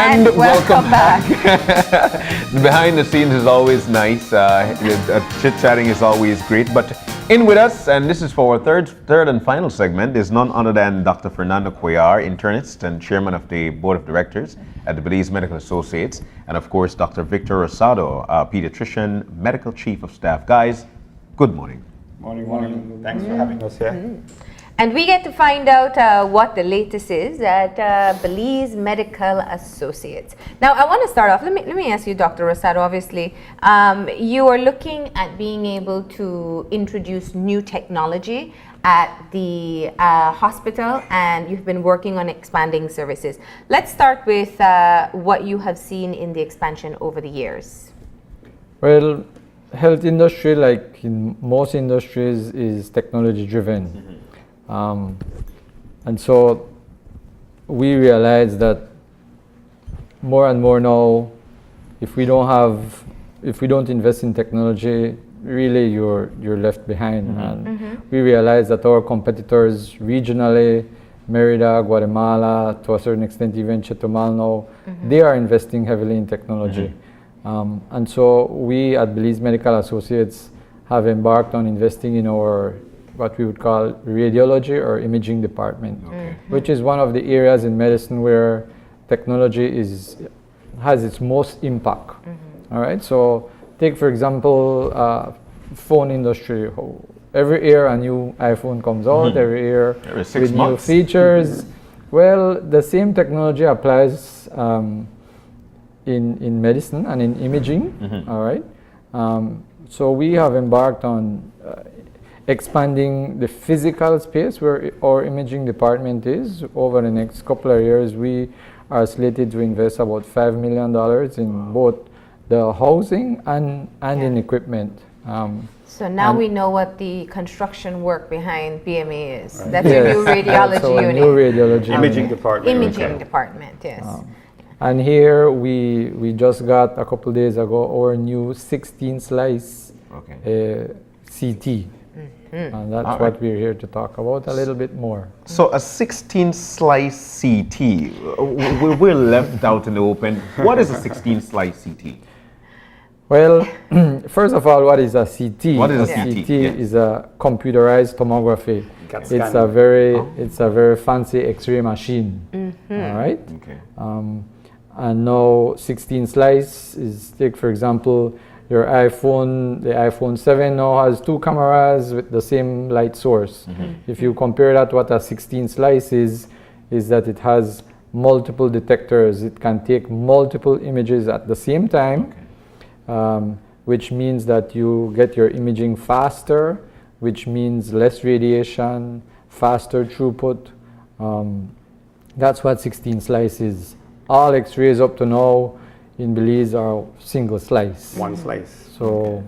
And welcome back. Behind the scenes is always nice. Chit-chatting is always great. But in with us, and this is for our third and final segment, is none other than Dr. Fernando Cuellar, internist and chairman of the board of directors at the Belize Medical Associates, and of course, Dr. Victor Rosado, pediatrician, medical chief of staff. Guys, good morning. Morning. Thanks for having us here. And we get to find out what the latest is at Belize Medical Associates. Now, I want to start off. Let me ask you, Dr. Rosado. Obviously, you are looking at being able to introduce new technology at the hospital, and you've been working on expanding services. Let's start with what you have seen in the expansion over the years. Well, health industry, like in most industries, is technology driven. And so we realize that more and more now, if we don't invest in technology, really you're left behind. And we realize that our competitors regionally, Merida, Guatemala, to a certain extent even Chetumal now, they are investing heavily in technology. And so we at Belize Medical Associates have embarked on investing in our what we would call radiology or imaging department, which is one of the areas in medicine where technology has its most impact. All right, so take for example, phone industry. Every year a new iPhone comes out, every year with new features. Well, the same technology applies in medicine and in imaging. All right, so we have embarked on expanding the physical space where our imaging department is. Over the next couple of years, we are slated to invest about $5 million in both the housing and in equipment. So now we know what the construction work behind BMA is. That's your new radiology unit. New radiology Imaging department. Imaging department, yes. And here we just got a couple days ago our new 16 slice CT. And that's what we're here to talk about a little bit more. So a 16 slice CT, we're left out in the open. What is a 16 slice CT? Well, first of all, what is a CT? What is a CT? CT is a computerized tomography. It's a very fancy X-ray machine. All right. Okay. And now 16 slice is, take for example, your iPhone, the iPhone 7 now has 2 cameras with the same light source. If you compare that, what a 16 slice is that it has multiple detectors. It can take multiple images at the same time, which means that you get your imaging faster, which means less radiation, faster throughput. That's what 16 slice is. All X-rays up to now in Belize are single slice. One slice. So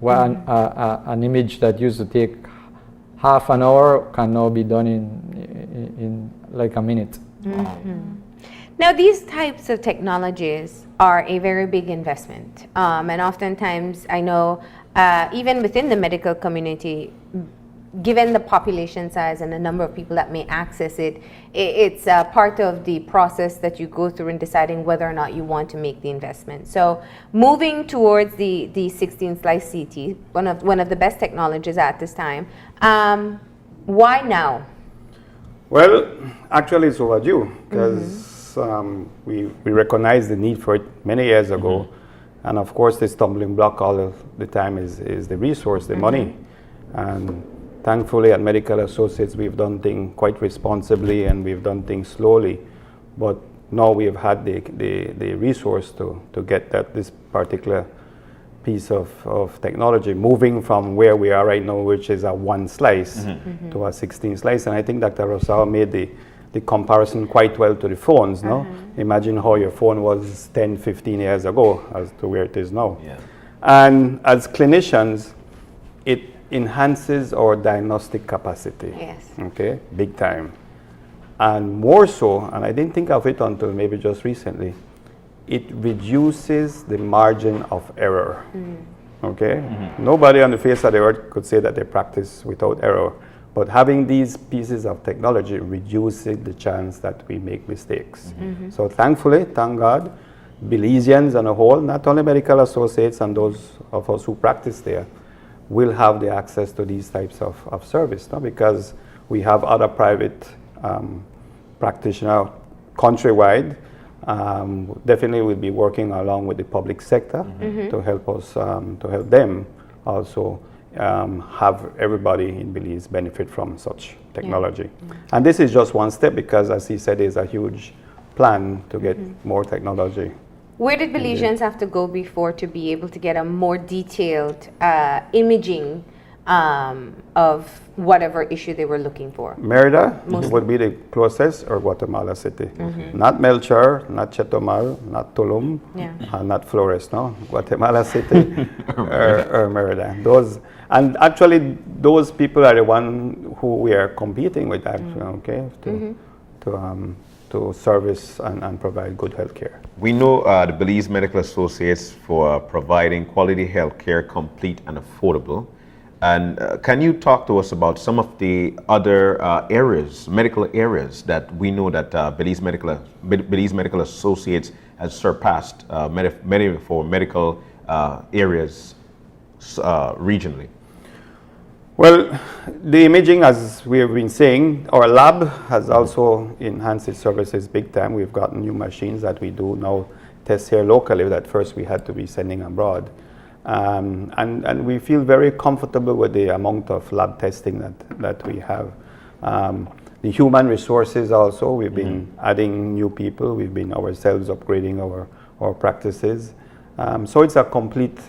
an image that used to take half an hour can now be done in like a minute. Now, these types of technologies are a very big investment. And oftentimes, I know, even within the medical community, given the population size and the number of people that may access it, it's part of the process that you go through in deciding whether or not you want to make the investment. So moving towards the 16 slice CT, one of the best technologies at this time, why now? Well, actually it's overdue because we recognized the need for it many years ago. And of course the stumbling block all of the time is the resource, the money. And thankfully, at Medical Associates, we've done things quite responsibly and we've done things slowly. But now we've had the resource to get this particular piece of technology, moving from where we are right now, which is a 1 slice, to a 16 slice. And I think Dr. Rosado made the comparison quite well to the phones. No? Imagine how your phone was 10, 15 years ago as to where it is now. Yeah. And as clinicians, it enhances our diagnostic capacity. Yes. Okay, big time. And more so, and I didn't think of it until maybe just recently, it reduces the margin of error. Okay? Nobody on the face of the earth could say that they practice without error. But having these pieces of technology reduces the chance that we make mistakes. So thankfully, thank God, Belizeans on a whole, not only medical associates and those of us who practice there, will have the access to these types of service, no? Because we have other private practitioners countrywide. Definitely we'll be working along with the public sector to help us, to help them also have everybody in Belize benefit from such technology. And this is just one step because, as he said, there's a huge plan to get more technology. Where did Belizeans have to go before to be able to get a more detailed imaging of whatever issue they were looking for? Merida would be the closest, or Guatemala City. Not Melchor, not Chetumal, not Tulum, and not Flores, no? Guatemala City or Merida. Those, and actually those people are the one who we are competing with, actually, okay, to service and provide good health care. We know the Belize Medical Associates for providing quality health care, complete and affordable. And can you talk to us about some of the other areas, medical areas, that we know that Belize Medical Associates has surpassed many for medical areas regionally? Well, the imaging, as we have been saying, our lab has also enhanced its services big time. We've gotten new machines that we do now test here locally that first we had to be sending abroad. And we feel very comfortable with the amount of lab testing that we have. The human resources also, we've been adding new people. We've been ourselves upgrading our practices. So it's a complete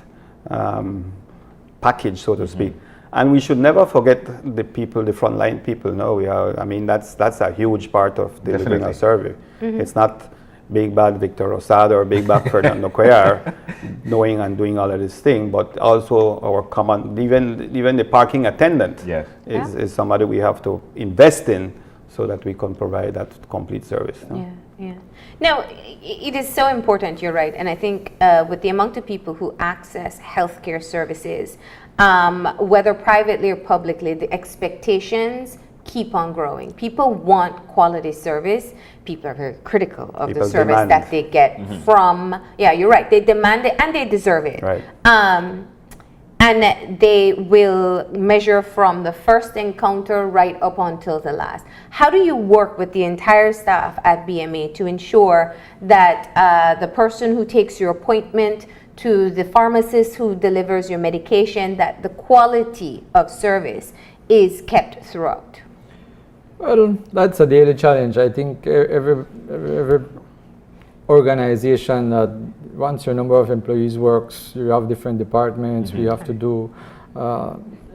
package, so to speak. And we should never forget the people, the frontline people. No, we are. I mean, that's a huge part of delivering a survey. It's not big bad Victor Rosado or big bad Fernando Cuellar knowing and doing all of this thing, but also our common, even the parking attendant is somebody we have to invest in so that we can provide that complete service. No? Now, it is so important, you're right, and I think with the amount of people who access healthcare services, whether privately or publicly, the expectations keep on growing. People want quality service. People are very critical of the service that they get from, you're right, they demand it and they deserve it. Right. And they will measure from the first encounter right up until the last. How do you work with the entire staff at BMA to ensure that the person who takes your appointment to the pharmacist who delivers your medication, that the quality of service is kept throughout? Well, that's a daily challenge. I think every organization that once your number of employees works, you have different departments. We have to do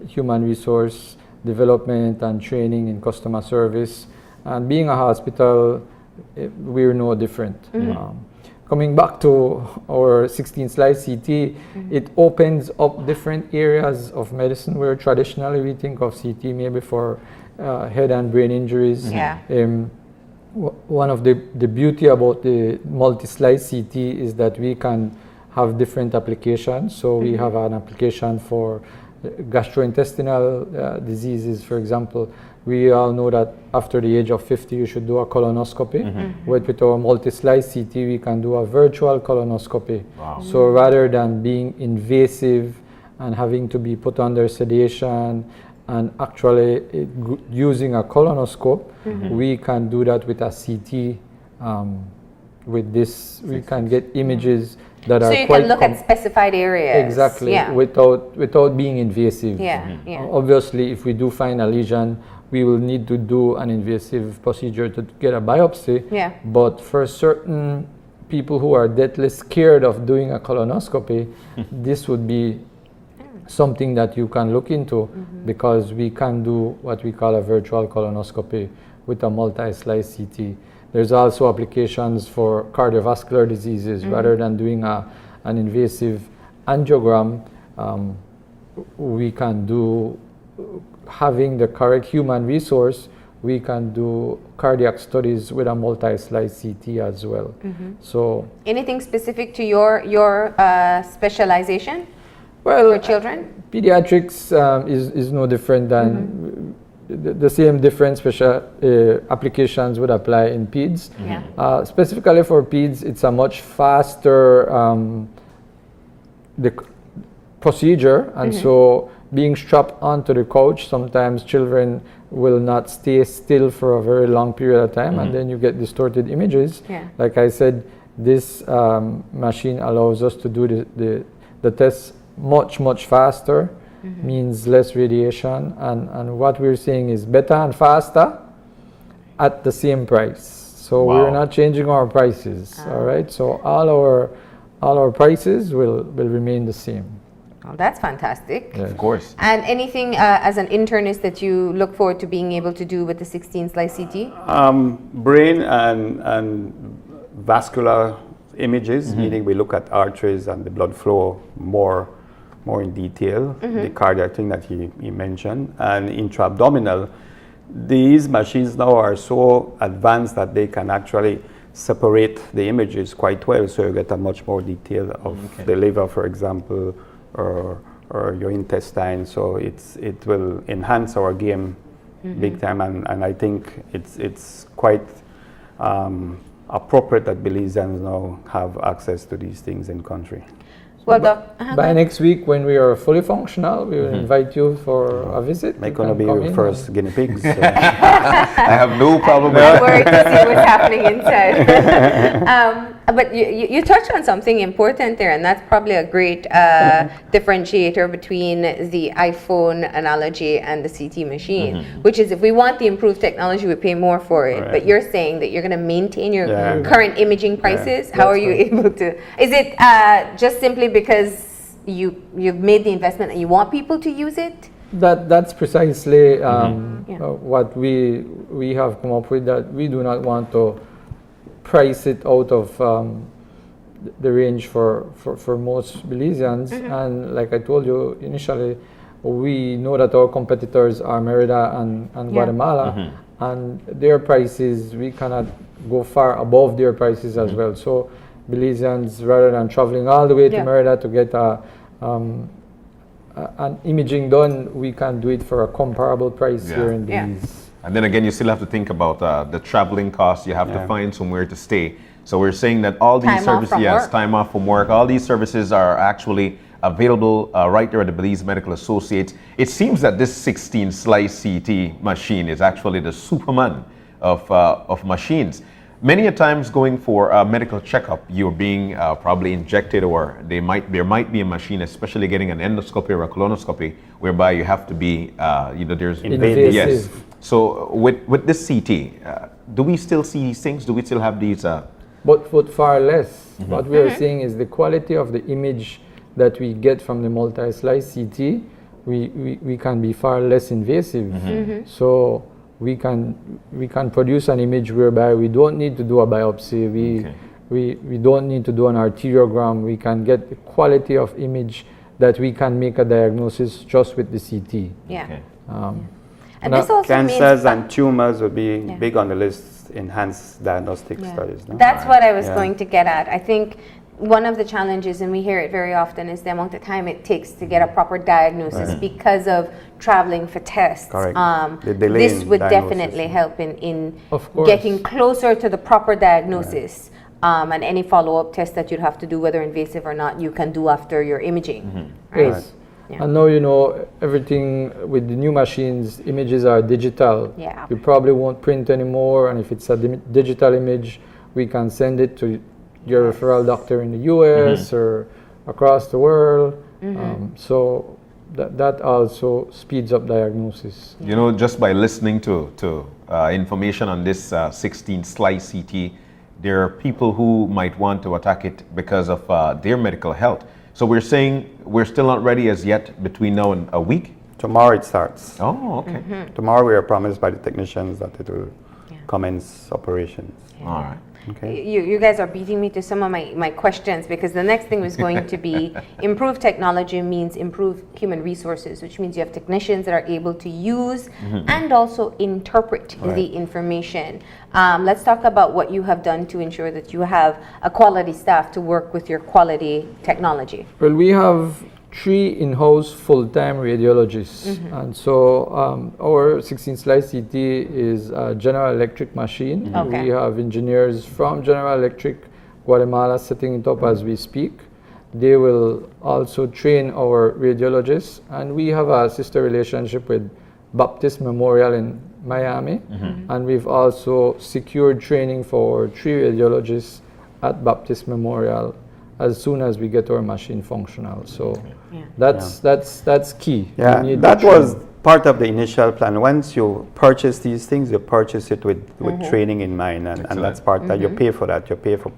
human resource development and training in customer service. And being a hospital, we're no different. Coming back to our 16-slide CT, it opens up different areas of medicine where traditionally we think of CT maybe for head and brain injuries. One of the beauty about the multi-slide CT is that we can have different applications. So we have an application for gastrointestinal diseases, for example. We all know that after the age of 50, you should do a colonoscopy. With our multi-slide CT, we can do a virtual colonoscopy. So rather than being invasive and having to be put under sedation and actually using a colonoscope, we can do that with a CT. With this, we can get images that are quite... So you can look at specified areas. Exactly, without being invasive. Obviously, if we do find a lesion, we will need to do an invasive procedure to get a biopsy. But for certain people who are deathly scared of doing a colonoscopy, this would be something that you can look into because we can do what we call a virtual colonoscopy with a multi-slide CT. There's also applications for cardiovascular diseases. Rather than doing an invasive angiogram, we can do, having the correct human resource, we can do cardiac studies with a multi-slide CT as well. So, anything specific to your specialization? Well, for children? Pediatrics is no different than the same different special applications would apply in PEDS. Yeah. Specifically for PEDS, it's a much faster procedure, and so being strapped onto the couch, sometimes children will not stay still for a very long period of time, and then you get distorted images. Yeah. Like I said, this machine allows us to do the tests much faster, means less radiation, and what we're seeing is better and faster at the same price. So Wow. we're not changing our prices, all right? So all our prices will remain the same. Well, that's fantastic. Yeah. Of course. And anything as an internist that you look forward to being able to do with the 16 slice CT? Brain and vascular images, meaning we look at arteries and the blood flow more in detail, the cardiac thing that he mentioned, and intra-abdominal. These machines now are so advanced that they can actually separate the images quite well, so you get a much more detail of the liver, for example, or your intestine. So it will enhance our game big time, and I think it's quite appropriate that Belizeans now have access to these things in country. Well, By next week, when we are fully functional, we will invite you for a visit. They're You going to can be come your in first guinea pigs. I have no problem with I'm that. worried to see what's happening inside. But you touched on something important there, and that's probably a great differentiator between the iPhone analogy and the CT machine, which is if we want the improved technology, we pay more for it. Right. But you're saying that you're going to maintain your Yeah. current imaging prices. How are you able to? Is it just simply because you've made the investment and you want people to use it? That's precisely Yeah. what we have come up with, that we do not want to price it out of the range for most Belizeans. And like I told you initially, we know that our competitors are Merida and Guatemala, and their prices, we cannot go far above their prices as well. So Belizeans, rather than traveling all the way to Merida to get an imaging done, we can do it for a comparable price Yeah. here in Yeah. Belize. And then again, you still have to think about the traveling costs. You have to find somewhere to stay. So we're saying that all these Time off services, from yes, work. time off from work, all these services are actually available right there at the Belize Medical Associates. It seems that this 16 slice CT machine is actually the Superman of machines. Many a times going for a medical checkup, you're being probably injected, or there might be a machine, especially getting an endoscopy or a colonoscopy, whereby you have to be, there's Invasive. Yes. So with this CT, do we still see these things? Do we still have these? But far less. What we are seeing is the quality of the image that we get from the multi-slice CT. We can be far less invasive. So we can produce an image whereby we don't need to do a biopsy. We don't need to do an arteriogram. We can get the quality of image that we can make a diagnosis just with the CT. Yeah. Okay. And this also Cancers means and tumors will be big on the list, enhanced diagnostic Yeah. studies. No? That's what I was Yeah. going to get at. I think one of the challenges, and we hear it very often, is the amount of time it takes to get a proper diagnosis because of traveling for tests. Correct. The delay This in would diagnosis. definitely help in Of course. getting closer to the proper diagnosis. And any follow-up test that you'd have to do, whether invasive or not, you can do after your imaging. Right? Yes. Yeah. And now everything with the new machines, images are digital. Yeah. You probably won't print anymore, and if it's a digital image, we can send it to your referral doctor in the US or across the world. So that also speeds up diagnosis. Just by listening to information on this 16 slice CT, there are people who might want to attack it because of their medical health. So we're saying we're still not ready as yet between now and a week? Tomorrow it starts. Oh, okay. Tomorrow we are promised by the technicians that it will commence operations. All right. Okay. You guys are beating me to some of my questions, because the next thing was going to be improved technology means improved human resources, which means you have technicians that are able to use and also interpret the information. Let's talk about what you have done to ensure that you have a quality staff to work with your quality technology. Well, we have 3 in-house full-time radiologists. And so our 16-slide CT is a General Electric machine. Okay. We have engineers from General Electric Guatemala setting it up as we speak. They will also train our radiologists, and we have a sister relationship with Baptist Memorial in Miami, and we've also secured training for 3 radiologists at Baptist Memorial as soon as we get our machine functional. So that's key. Yeah, We need that to was train. part of the initial plan. Once you purchase these things, you purchase it with training in mind, and that's part that you pay for that. You pay for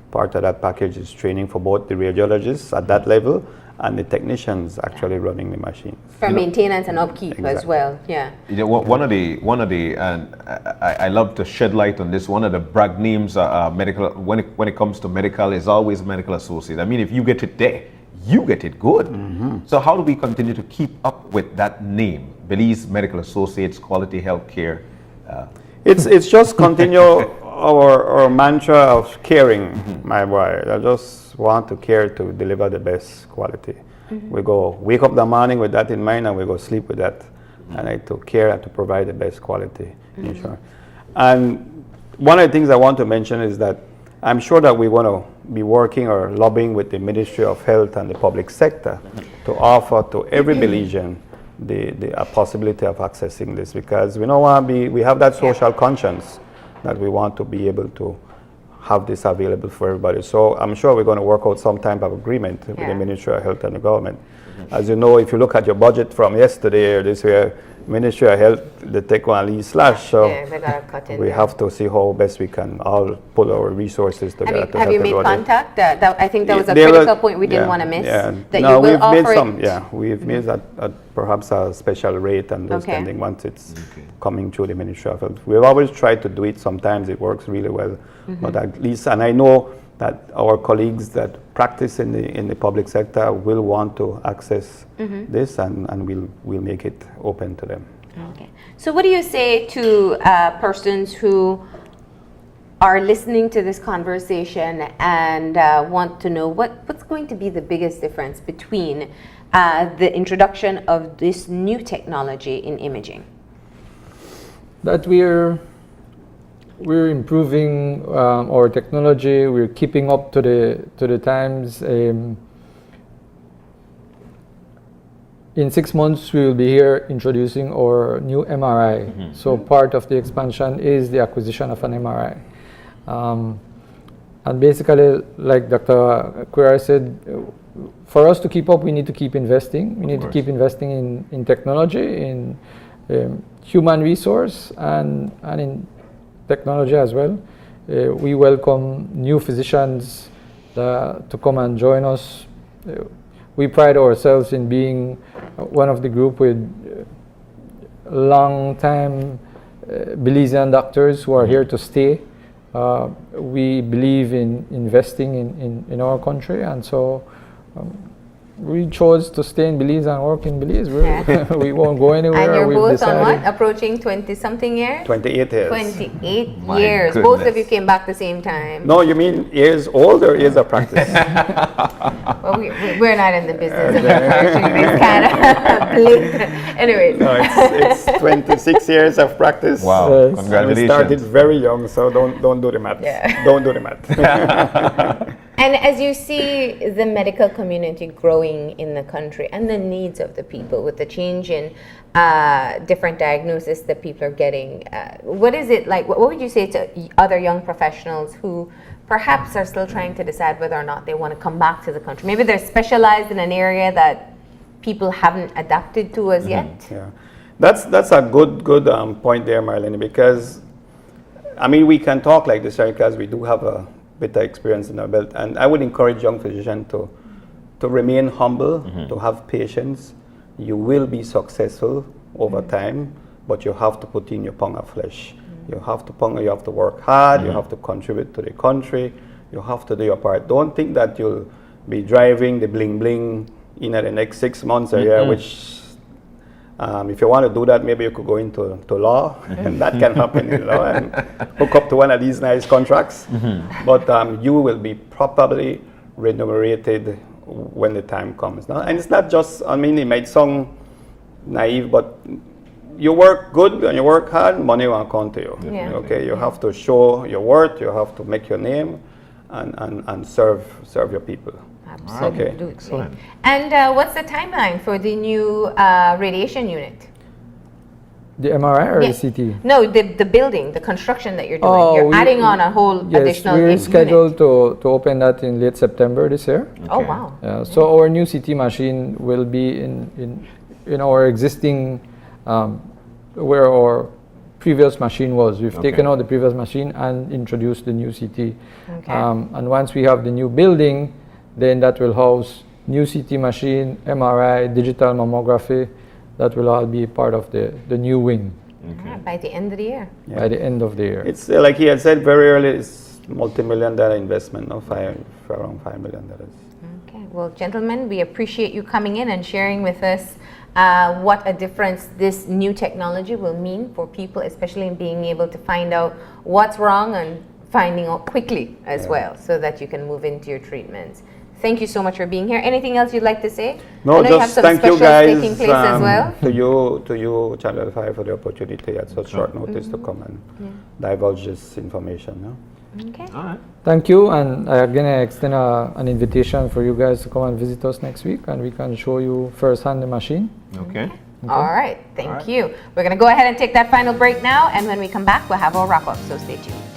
part of that package is training for both the radiologists at that level and the technicians actually running the machines. For maintenance and upkeep as Exactly. well. Yeah. You know, one of the, and I love to shed light on this. One of the brag names, medical, when it comes to medical, is always medical associate. I mean, if you get it there, you get it good. So how do we continue to keep up with that name, Belize Medical Associates, Quality Healthcare? It's just continue our mantra of caring, my boy. I just want to care to deliver the best quality. We go wake up the morning with that in mind, and we go sleep with that. And I to care and to provide the best quality insurance. And one of the things I want to mention is that I'm sure that we want to be working or lobbying with the Ministry of Health and the public sector to offer to every Belizean a possibility of accessing this, because we don't want to be, we have that social conscience that we want to be able to have this available for everybody. So I'm sure we're going to work out some type of agreement with the Ministry of Health and the government. As you know, if you look at your budget from yesterday or this year, Ministry of Health, they take one lead slash. So Yeah, they gotta cut in we there. have to see how best we can all pull our resources together. to Have you help made everybody. contact? I think that was a There critical was- point we didn't yeah, want to miss. yeah. That No, you will we've offer made some. it. Yeah, we've made that perhaps a special rate and those Okay. kind of things once it's coming through the Ministry of Health. We've always tried to do it. Sometimes it works really well, but at least, and I know that our colleagues that practice in the public sector will want to access this, and we'll make it open to them. Okay. So what do you say to persons who are listening to this conversation and want to know what's going to be the biggest difference between the introduction of this new technology in imaging? That we're improving our technology. We're keeping up to the times. In 6 months, we will be here introducing our new MRI. So part of the expansion is the acquisition of an MRI. And basically, like Dr. Cuellar said, for us to keep up, we need to keep investing. We need to keep investing in technology, in human resource, and in technology as well. We welcome new physicians to come and join us. We pride ourselves in being one of the group with long-time Belizean doctors who are here to stay. We believe in investing in our country, and so we chose to stay in Belize and work in Belize. We won't go anywhere. And you're We've both decided. on what? Approaching 20-something years? 28 years. 28 My years. Both of goodness. you came back the same time. No, you mean years old or years of practice? Well, we're not in the business of encouraging this kind of blatant. Anyways. No, it's 26 years of practice. Wow, Yes. And we congratulations. started very young, so don't do the math. Yeah. Don't do the math. And as you see the medical community growing in the country and the needs of the people with the change in different diagnoses that people are getting, what is it like? What would you say to other young professionals who perhaps are still trying to decide whether or not they want to come back to the country? Maybe they're specialized in an area that people haven't adapted to as yet. Yeah, that's a good point there, Marlene, because I mean we can talk like this because we do have a bit of experience in our belt, and I would encourage young physicians to remain humble, to have patience. You will be successful over time, but you have to put in your pound of flesh. You have to work hard. You have to contribute to the country. You have to do your part. Don't think that you'll be driving the bling bling in the next 6 months or year, which if you want to do that, maybe you could go into law, and that can happen in law, and hook up to one of these nice contracts. But you will be properly remunerated when the time comes. No? And it's not just, I mean, it might sound naive, but you work good and you work hard, money will come to you. Yeah. Okay, you have to show your worth, you have to make your name, and serve your people. Absolutely. Excellent. And what's the timeline for the new radiation unit? The MRI or Yeah. the CT? No, the building, the construction that you're doing. You're adding on a whole Yes, additional we're unit. scheduled to open that in late September this year. Oh, Okay. wow. So our new CT machine will be in our existing, where our previous machine was. We've Okay. taken out the previous machine and introduced the new CT. Okay. And once we have the new building, then that will house new CT machine, MRI, digital mammography. That will all be part of the new wing Alright, by the end of the year. by the end of the year. It's like he had said very early, it's multi-million-dollar investment, no? Around $5 million. Okay. Well, gentlemen, we appreciate you coming in and sharing with us what a difference this new technology will mean for people, especially in being able to find out what's wrong and finding out quickly as well, so that you can move into your treatments. Thank you so much for being here. Anything else you'd like to say? No, I know you have just some thank you specials guys taking place as well. to you, Channel 5, for the opportunity at such short notice to come and divulge this information. No? Okay. All right. Thank you, and I'm gonna extend an invitation for you guys to come and visit us next week, and we can show you firsthand the machine. Okay. All right. Thank All right. you. We're going to go ahead and take that final break now, and when we come back, we'll have our wrap up. So stay tuned.